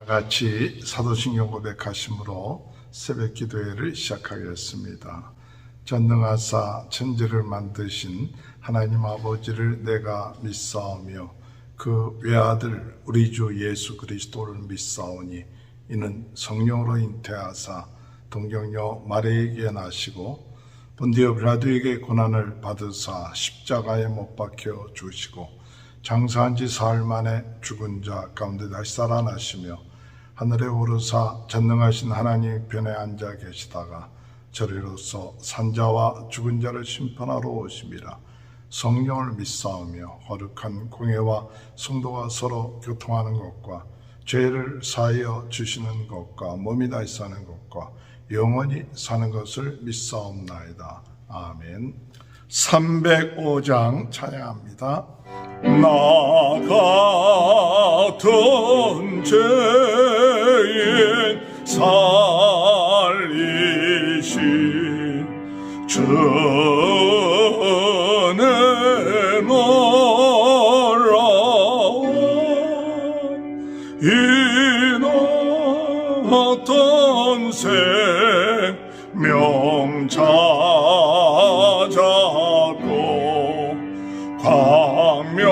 같이 사도신경 고백하심으로 새벽 기도회를 시작하겠습니다. 전능하사 천지를 만드신 하나님 아버지를 내가 믿사오며 그 외아들 우리 주 예수 그리스도를 믿사오니 이는 성령으로 잉태하사 동정녀 마리아에게 나시고 본디오 빌라도에게 고난을 받으사 십자가에 못 박혀 죽으시고 장사한 지 사흘 만에 죽은 자 가운데 다시 살아나시며 하늘에 오르사 전능하신 하나님 편에 앉아 계시다가 저리로서 산자와 죽은 자를 심판하러 오심이라. 성령을 믿사오며 거룩한 공회와 성도가 서로 교통하는 것과 죄를 사하여 주시는 것과 몸이 다시 사는 것과 영원히 사는 것을 믿사옵나이다. 아멘. 305장 찬양합니다. 나 같은 죄인 살리신 주 은혜 놀라워 이는 어떤 생명 찾았고 광명을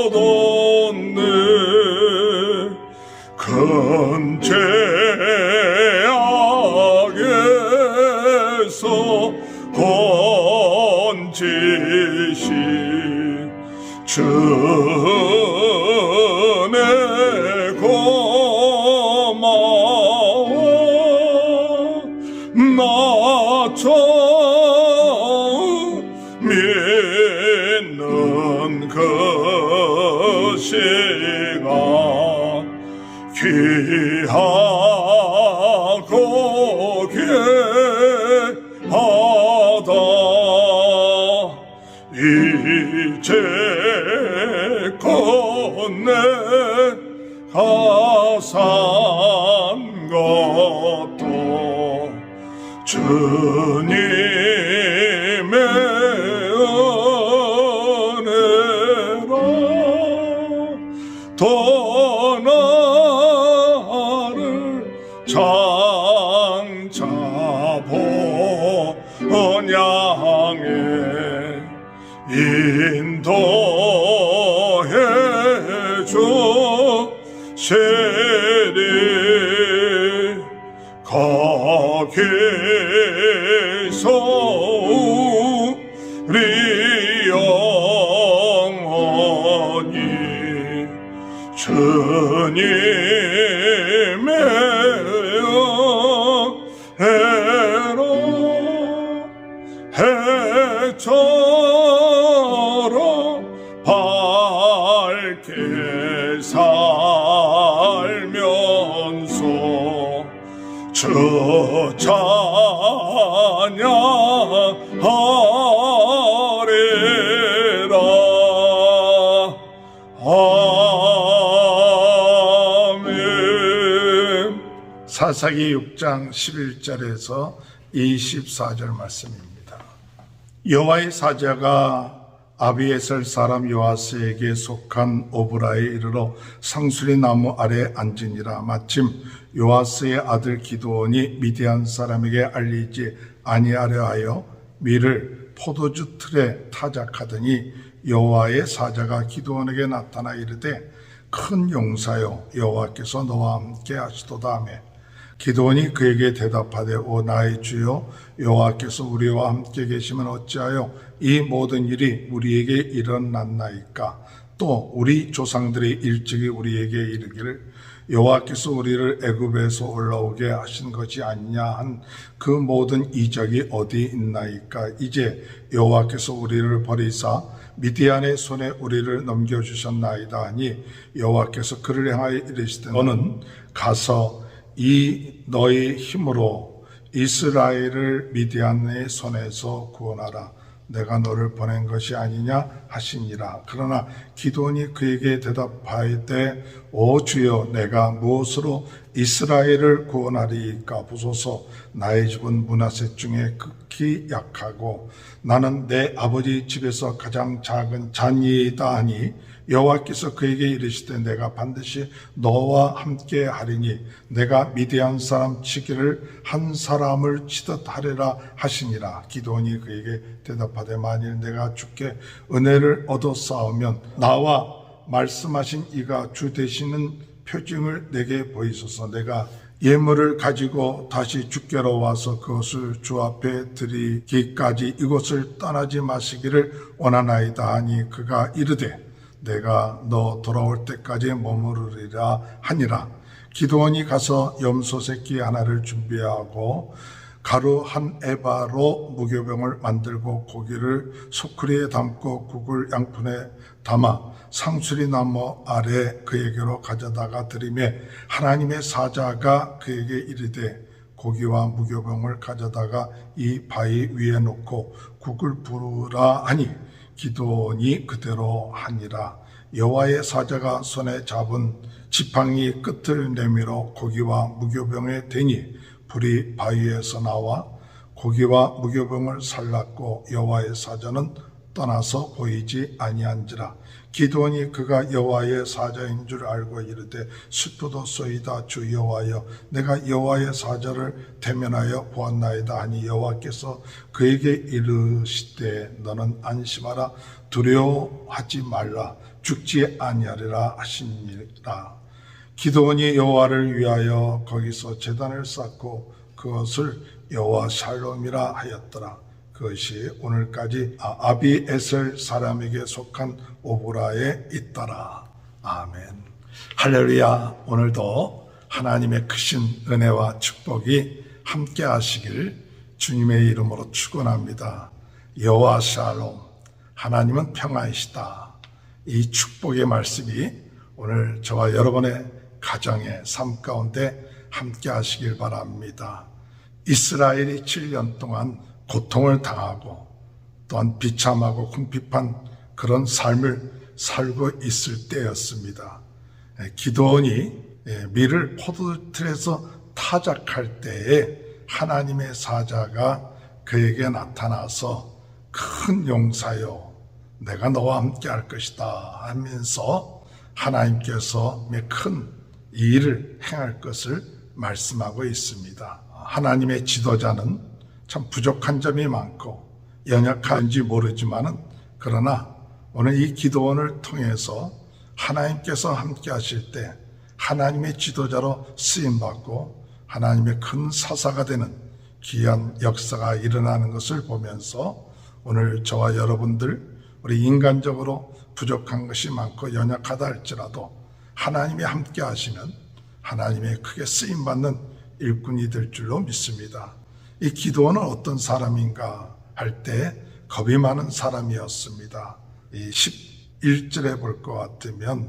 얻었네. 큰 죄악에서 건지신 주 은혜 고마워. 나 처음 믿는 그 시간 귀하고 귀하다. 이제 내가 산 것도 주님의 은혜라. 더 나를 장차 본향에 인도해 주시리. 거기서 우리 영원히 주님의 은혜로 해처럼 밝게 살면서 주 찬양하리라. 아멘. 사사기 6장 11절에서 24절 말씀입니다. 여호와의 사자가 아비에셀 사람 요아스에게 속한 오브라에 이르러 상수리 나무 아래 앉으니라. 마침 요아스의 아들 기드온이 미디안 사람에게 알리지 아니하려 하여 밀을 포도주 틀에 타작하더니 여호와의 사자가 기드온에게 나타나 이르되 큰 용사여 여호와께서 너와 함께 하시도다 하매 기드온이 그에게 대답하되 오 나의 주여 여호와께서 우리와 함께 계시면 어찌하여 이 모든 일이 우리에게 일어났나이까. 또 우리 조상들이 일찍이 우리에게 이르기를 여호와께서 우리를 애굽에서 올라오게 하신 것이 아니냐 한 그 모든 이적이 어디 있나이까. 이제 여호와께서 우리를 버리사 미디안의 손에 우리를 넘겨주셨나이다 하니 여호와께서 그를 향하여 이르시되 너는 가서 이 너의 힘으로 이스라엘을 미디안의 손에서 구원하라. 내가 너를 보낸 것이 아니냐 하시니라. 그러나 기드온이 그에게 대답하되 오 주여 내가 무엇으로 이스라엘을 구원하리이까 보소서. 나의 집은 므낫세 중에 극히 약하고 나는 내 아버지 집에서 가장 작은 자니이다 하니 여호와께서 그에게 이르시되 내가 반드시 너와 함께 하리니 내가 미디안 사람 치기를 한 사람을 치듯 하리라 하시니라. 기드온이 그에게 대답하되 만일 내가 주께 은혜를 얻어 싸우면 나와 말씀하신 이가 주 되시는 표징을 내게 보이소서. 내가 예물을 가지고 다시 주께로 와서 그것을 주 앞에 드리기까지 이곳을 떠나지 마시기를 원하나이다 하니 그가 이르되 내가 너 돌아올 때까지 머무르리라 하니라. 기드온이 가서 염소 새끼 하나를 준비하고 가루 한 에바로 무교병을 만들고 고기를 소쿠리에 담고 국을 양푼에 담아 상수리 나무 아래 그에게로 가져다가 드리매 하나님의 사자가 그에게 이르되 고기와 무교병을 가져다가 이 바위 위에 놓고 국을 부으라 하니 기드온이 그대로 하니라. 여호와의 사자가 손에 잡은 지팡이 끝을 내밀어 고기와 무교병에 대니 불이 바위에서 나와 고기와 무교병을 살랐고 여호와의 사자는 떠나서 보이지 아니한지라. 기드온이 그가 여호와의 사자인 줄 알고 이르되 슬프도소이다 주 여호와여 내가 여호와의 사자를 대면하여 보았나이다 하니 여호와께서 그에게 이르시되 너는 안심하라 두려워하지 말라 죽지 아니하리라 하시니라. 기드온이 여호와를 위하여 거기서 제단을 쌓고 그것을 여호와 샬롬이라 하였더라. 그것이 오늘까지 아비에셀 사람에게 속한 오브라에 있더라. 아멘. 할렐루야. 오늘도 하나님의 크신 은혜와 축복이 함께 하시길 주님의 이름으로 축원합니다. 여호와 샬롬, 하나님은 평화이시다. 이 축복의 말씀이 오늘 저와 여러분의 가정의 삶 가운데 함께 하시길 바랍니다. 이스라엘이 7년 동안 고통을 당하고 또한 비참하고 궁핍한 그런 삶을 살고 있을 때였습니다. 기드온이 밀을 포도틀에서 타작할 때에 하나님의 사자가 그에게 나타나서 큰 용사여 내가 너와 함께 할 것이다 하면서 하나님께서 큰 일을 행할 것을 말씀하고 있습니다. 하나님의 지도자는 참 부족한 점이 많고 연약한지 모르지만은 그러나 오늘 이 기드온을 통해서 하나님께서 함께 하실 때 하나님의 지도자로 쓰임받고 하나님의 큰 사사가 되는 귀한 역사가 일어나는 것을 보면서 오늘 저와 여러분들 우리 인간적으로 부족한 것이 많고 연약하다 할지라도 하나님이 함께 하시면 하나님의 크게 쓰임받는 일꾼이 될 줄로 믿습니다. 이 기드온은 어떤 사람인가 할 때 겁이 많은 사람이었습니다. 이 11절에 볼 것 같으면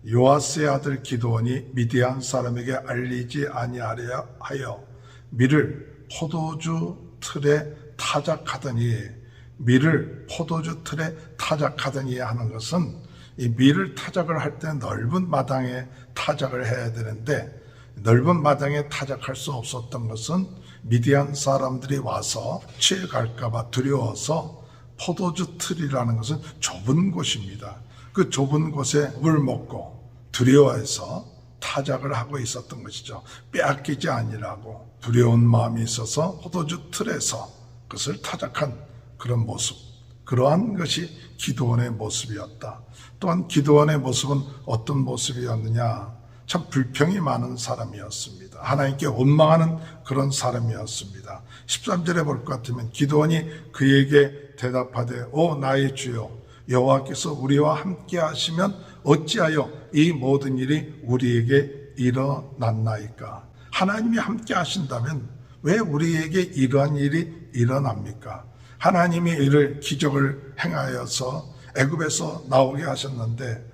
요아스의 아들 기드온이 미디안 사람에게 알리지 아니하려 하여 밀을 포도주 틀에 타작하더니 밀을 포도주 틀에 타작하더니 하는 것은 이 밀을 타작을 할 때 넓은 마당에 타작을 해야 되는데 넓은 마당에 타작할 수 없었던 것은 미디안 사람들이 와서 취해갈까 봐 두려워서 포도주 틀이라는 것은 좁은 곳입니다. 그 좁은 곳에 물 먹고 두려워해서 타작을 하고 있었던 것이죠. 빼앗기지 아니라고 두려운 마음이 있어서 포도주 틀에서 그것을 타작한 그런 모습, 그러한 것이 기드온의 모습이었다. 또한 기드온의 모습은 어떤 모습이었느냐, 참 불평이 많은 사람이었습니다. 하나님께 원망하는 그런 사람이었습니다. 13절에 볼 것 같으면 기드온이 그에게 대답하되 오 나의 주여 여호와께서 우리와 함께 하시면 어찌하여 이 모든 일이 우리에게 일어났나이까. 하나님이 함께 하신다면 왜 우리에게 이러한 일이 일어납니까? 하나님이 이를 기적을 행하여서 애굽에서 나오게 하셨는데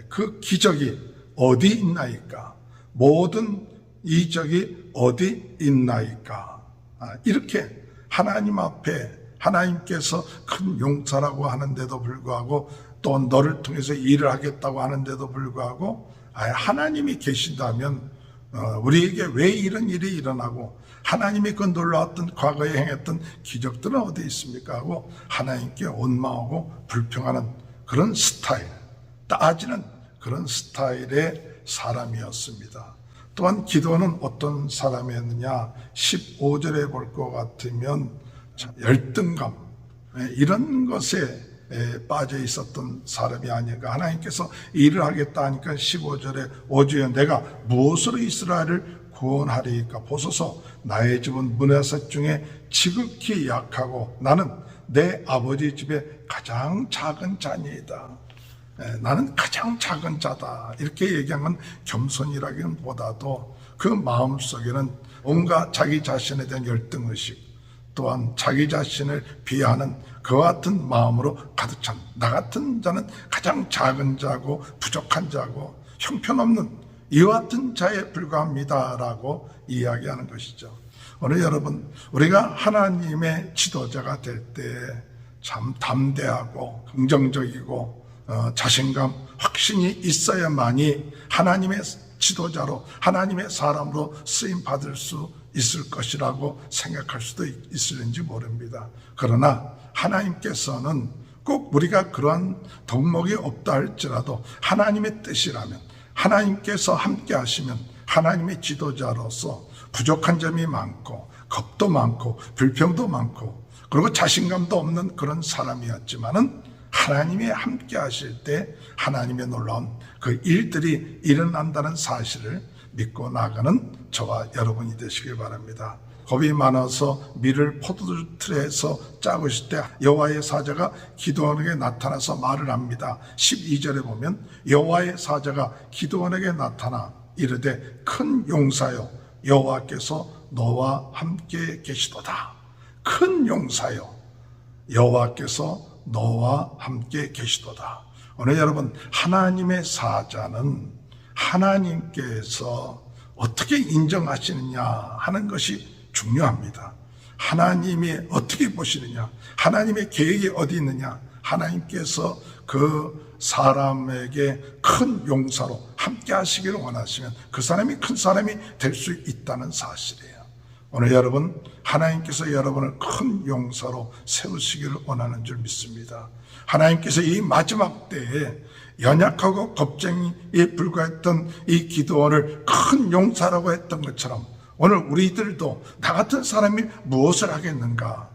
그 기적이 어디 있나이까? 모든 이적이 어디 있나이까? 이렇게 하나님 앞에 하나님께서 큰 용사라고 하는데도 불구하고 또 너를 통해서 일을 하겠다고 하는데도 불구하고 하나님이 계신다면 우리에게 왜 이런 일이 일어나고 하나님이 그 놀라웠던 과거에 행했던 기적들은 어디 있습니까 하고 하나님께 원망하고 불평하는 그런 스타일, 따지는 그런 스타일의 사람이었습니다. 또한 기도는 어떤 사람이었느냐, 15절에 볼 것 같으면 열등감, 이런 것에 빠져 있었던 사람이 아닌가. 하나님께서 일을 하겠다 하니까 15절에 오주여 내가 무엇으로 이스라엘을 구원하리이까. 보소서 나의 집은 문하셋 중에 지극히 약하고 나는 내 아버지 집에 가장 작은 자니이다. 나는 가장 작은 자다. 이렇게 얘기한 건 겸손이라기보다도 그 마음속에는 온갖 자기 자신에 대한 열등의식, 또한 자기 자신을 비하하는 그와 같은 마음으로 가득 찬 나 같은 자는 가장 작은 자고 부족한 자고 형편없는 이와 같은 자에 불과합니다라고 이야기하는 것이죠. 오늘 여러분, 우리가 하나님의 지도자가 될 때 참 담대하고 긍정적이고 자신감, 확신이 있어야만이 하나님의 지도자로, 하나님의 사람으로 쓰임 받을 수 있을 것이라고 생각할 수도 있을지 모릅니다. 그러나 하나님께서는 꼭 우리가 그러한 덕목이 없다 할지라도 하나님의 뜻이라면, 하나님께서 함께 하시면 하나님의 지도자로서 부족한 점이 많고 겁도 많고 불평도 많고 그리고 자신감도 없는 그런 사람이었지만은 하나님이 함께 하실 때 하나님의 놀라운 그 일들이 일어난다는 사실을 믿고 나가는 저와 여러분이 되시길 바랍니다. 겁이 많아서 밀을 포도틀에서 짜고 있을 때 여호와의 사자가 기드온에게 나타나서 말을 합니다. 12절에 보면 여호와의 사자가 기드온에게 나타나 이르되 큰 용사여 여호와께서 너와 함께 계시도다. 큰 용사여 여호와께서 너와 함께 계시도다. 오늘 여러분, 하나님의 사자는 하나님께서 어떻게 인정하시느냐 하는 것이 중요합니다. 하나님이 어떻게 보시느냐, 하나님의 계획이 어디 있느냐, 하나님께서 그 사람에게 큰 용사로 함께 하시기를 원하시면 그 사람이 큰 사람이 될 수 있다는 사실이에요. 오늘 여러분, 하나님께서 여러분을 큰 용사로 세우시기를 원하는 줄 믿습니다. 하나님께서 이 마지막 때에 연약하고 겁쟁이에 불과했던 이 기드온을 큰 용사라고 했던 것처럼 오늘 우리들도 나 같은 사람이 무엇을 하겠는가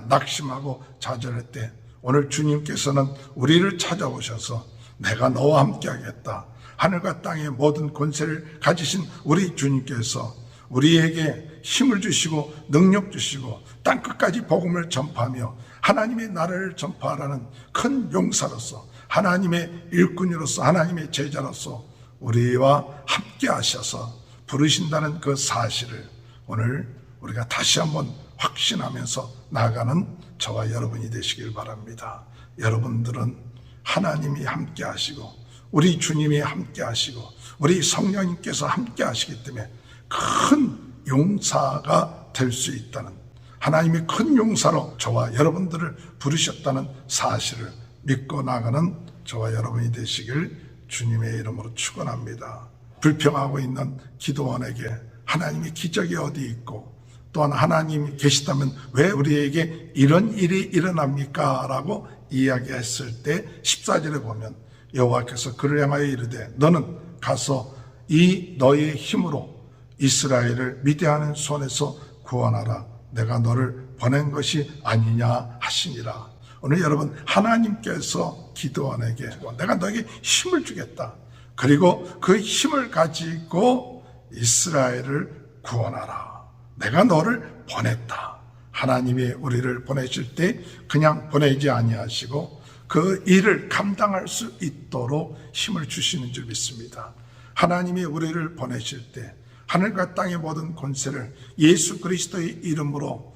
낙심하고 좌절할 때 오늘 주님께서는 우리를 찾아오셔서 내가 너와 함께 하겠다. 하늘과 땅의 모든 권세를 가지신 우리 주님께서 우리에게 힘을 주시고 능력 주시고 땅끝까지 복음을 전파하며 하나님의 나라를 전파하라는 큰 용사로서 하나님의 일꾼으로서 하나님의 제자로서 우리와 함께 하셔서 부르신다는 그 사실을 오늘 우리가 다시 한번 확신하면서 나아가는 저와 여러분이 되시길 바랍니다. 여러분들은 하나님이 함께 하시고 우리 주님이 함께 하시고 우리 성령님께서 함께 하시기 때문에 큰 용사가 될 수 있다는, 하나님이 큰 용사로 저와 여러분들을 부르셨다는 사실을 믿고 나가는 저와 여러분이 되시길 주님의 이름으로 축원합니다. 불평하고 있는 기드온에게 하나님의 기적이 어디 있고 또한 하나님이 계시다면 왜 우리에게 이런 일이 일어납니까? 라고 이야기했을 때 14절에 보면 여호와께서 그를 향하여 이르되 너는 가서 이 너의 힘으로 이스라엘을 미디안의 손에서 구원하라. 내가 너를 보낸 것이 아니냐 하시니라. 오늘 여러분, 하나님께서 기드온에게 내가 너에게 힘을 주겠다. 그리고 그 힘을 가지고 이스라엘을 구원하라. 내가 너를 보냈다. 하나님이 우리를 보내실 때 그냥 보내지 아니하시고 그 일을 감당할 수 있도록 힘을 주시는 줄 믿습니다. 하나님이 우리를 보내실 때 하늘과 땅의 모든 권세를 예수 그리스도의 이름으로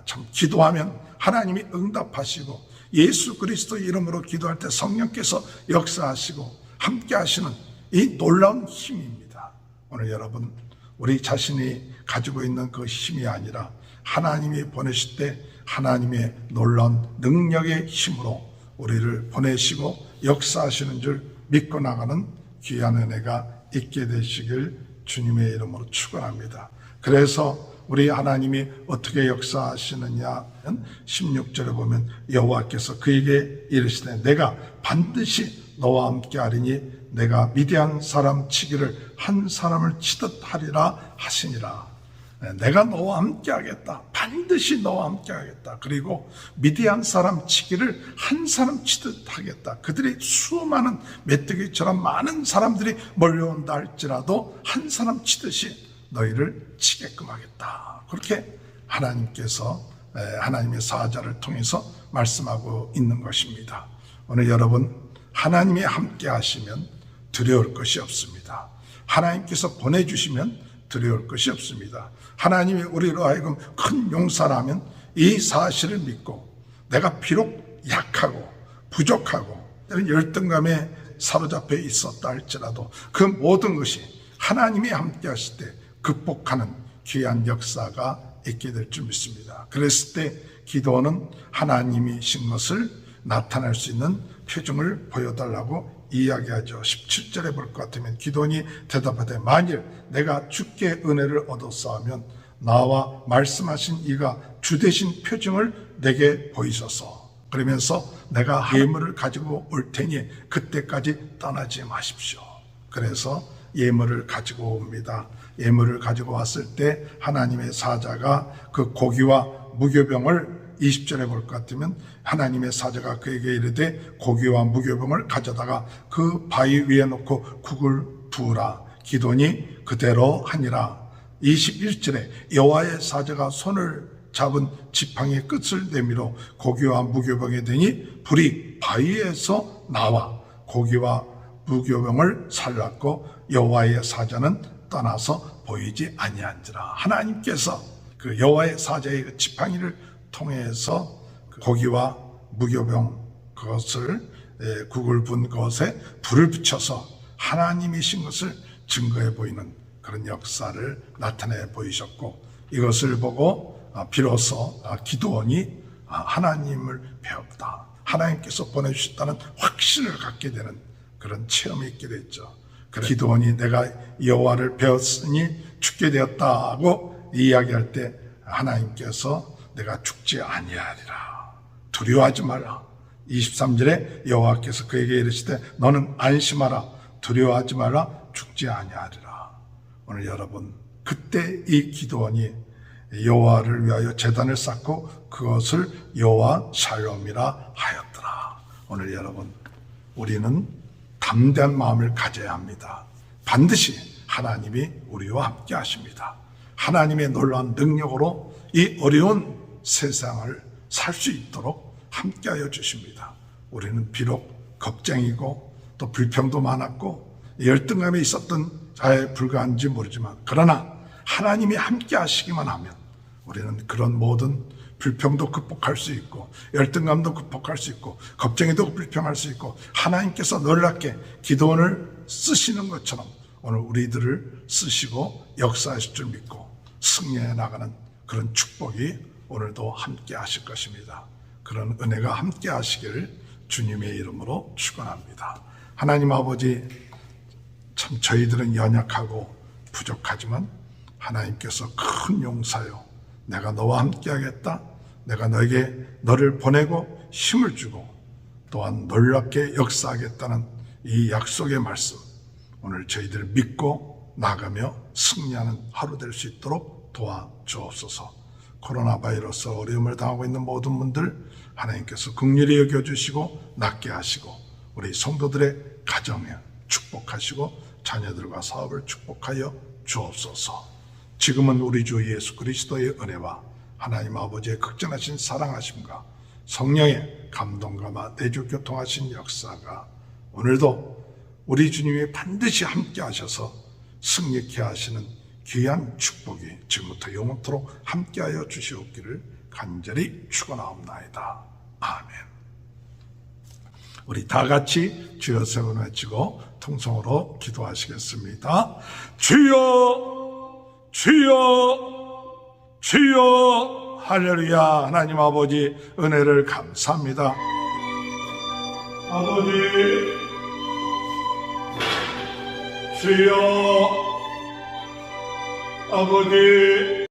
참 기도하면 하나님이 응답하시고 예수 그리스도의 이름으로 기도할 때 성령께서 역사하시고 함께 하시는 이 놀라운 힘입니다. 오늘 여러분, 우리 자신이 가지고 있는 그 힘이 아니라 하나님이 보내실 때 하나님의 놀라운 능력의 힘으로 우리를 보내시고 역사하시는 줄 믿고 나가는 귀한 은혜가 있게 되시길 주님의 이름으로 축원합니다. 그래서 우리 하나님이 어떻게 역사하시느냐 16절에 보면 여호와께서 그에게 이르시되 내가 반드시 너와 함께 하리니 내가 미디안 사람 치기를 한 사람을 치듯 하리라 하시니라. 내가 너와 함께 하겠다. 반드시 너와 함께 하겠다. 그리고 미디안 사람 치기를 한 사람 치듯 하겠다. 그들이 수많은 메뚜기처럼 많은 사람들이 몰려온다 할지라도 한 사람 치듯이 너희를 치게끔 하겠다. 그렇게 하나님께서 하나님의 사자를 통해서 말씀하고 있는 것입니다. 오늘 여러분, 하나님이 함께 하시면 두려울 것이 없습니다. 하나님께서 보내주시면 두려울 것이 없습니다. 하나님이 우리로 하여금 큰 용사를 하면 이 사실을 믿고 내가 비록 약하고 부족하고 때로는 열등감에 사로잡혀 있었다 할지라도 그 모든 것이 하나님이 함께 하실 때 극복하는 귀한 역사가 있게 될 줄 믿습니다. 그랬을 때 기도는 하나님이신 것을 나타낼 수 있는 표정을 보여달라고 이야기하죠. 17절에 볼 것 같으면 기도원이 대답하되 만일 내가 주께 은혜를 얻었사하면 나와 말씀하신 이가 주되신 표정을 내게 보이소서. 그러면서 내가 예물을 가지고 올 테니 그때까지 떠나지 마십시오. 그래서 예물을 가지고 옵니다. 예물을 가지고 왔을 때 하나님의 사자가 그 고기와 무교병을 20절에 볼 것 같으면 하나님의 사자가 그에게 이르되 고기와 무교병을 가져다가 그 바위 위에 놓고 국을 부으라. 기도니 그대로 하니라. 21절에 여호와의 사자가 손을 잡은 지팡이의 끝을 내밀어 고기와 무교병에 대니 불이 바위에서 나와 고기와 무교병을 살랐고 여호와의 사자는 떠나서 보이지 아니한지라. 하나님께서 그 여호와의 사자의 그 지팡이를 통해서 고기와 무교병 그것을 국을 분 것에 불을 붙여서 하나님이신 것을 증거해 보이는 그런 역사를 나타내 보이셨고, 이것을 보고 비로소 기도원이 하나님을 배웠다, 하나님께서 보내주셨다는 확신을 갖게 되는 그런 체험이 있게 됐죠. 기도원이 내가 여호와를 배웠으니 죽게 되었다고 이야기할 때 하나님께서 내가 죽지 아니하리라, 두려워하지 마라. 23절에 여호와께서 그에게 이르시되 너는 안심하라, 두려워하지 마라, 죽지 아니하리라. 오늘 여러분, 그때 이 기도원이 여호와를 위하여 제단을 쌓고 그것을 여호와 샬롬이라 하였더라. 오늘 여러분, 우리는 담대한 마음을 가져야 합니다. 반드시 하나님이 우리와 함께 하십니다. 하나님의 놀라운 능력으로 이 어려운 세상을 살 수 있도록 함께하여 주십니다. 우리는 비록 겁쟁이고 또 불평도 많았고 열등감에 있었던 자에 불과한지 모르지만, 그러나 하나님이 함께 하시기만 하면 우리는 그런 모든 불평도 극복할 수 있고 열등감도 극복할 수 있고 겁쟁이도 불평할 수 있고, 하나님께서 놀랍게 기도원을 쓰시는 것처럼 오늘 우리들을 쓰시고 역사하실 줄 믿고 승리해 나가는 그런 축복이 오늘도 함께 하실 것입니다. 그런 은혜가 함께 하시기를 주님의 이름으로 축원합니다. 하나님 아버지, 참 저희들은 연약하고 부족하지만 하나님께서 큰 용사요, 내가 너와 함께 하겠다, 내가 너에게 너를 보내고 힘을 주고 또한 놀랍게 역사하겠다는 이 약속의 말씀, 오늘 저희들을 믿고 나가며 승리하는 하루 될 수 있도록 도와주옵소서. 코로나 바이러스 어려움을 당하고 있는 모든 분들 하나님께서 긍휼히 여겨주시고 낫게 하시고 우리 성도들의 가정에 축복하시고 자녀들과 사업을 축복하여 주옵소서. 지금은 우리 주 예수 그리스도의 은혜와 하나님 아버지의 극전하신 사랑하심과 성령의 감동과 내주 교통하신 역사가 오늘도 우리 주님이 반드시 함께 하셔서 승리케 하시는 귀한 축복이 지금부터 영원토록 함께하여 주시옵기를 간절히 축원하옵나이다. 아멘. 우리 다 같이 주여 세번 외치고 통성으로 기도하시겠습니다. 주여, 주여, 주여. 할렐루야. 하나님 아버지 은혜를 감사합니다. 아버지, 주여, 아버지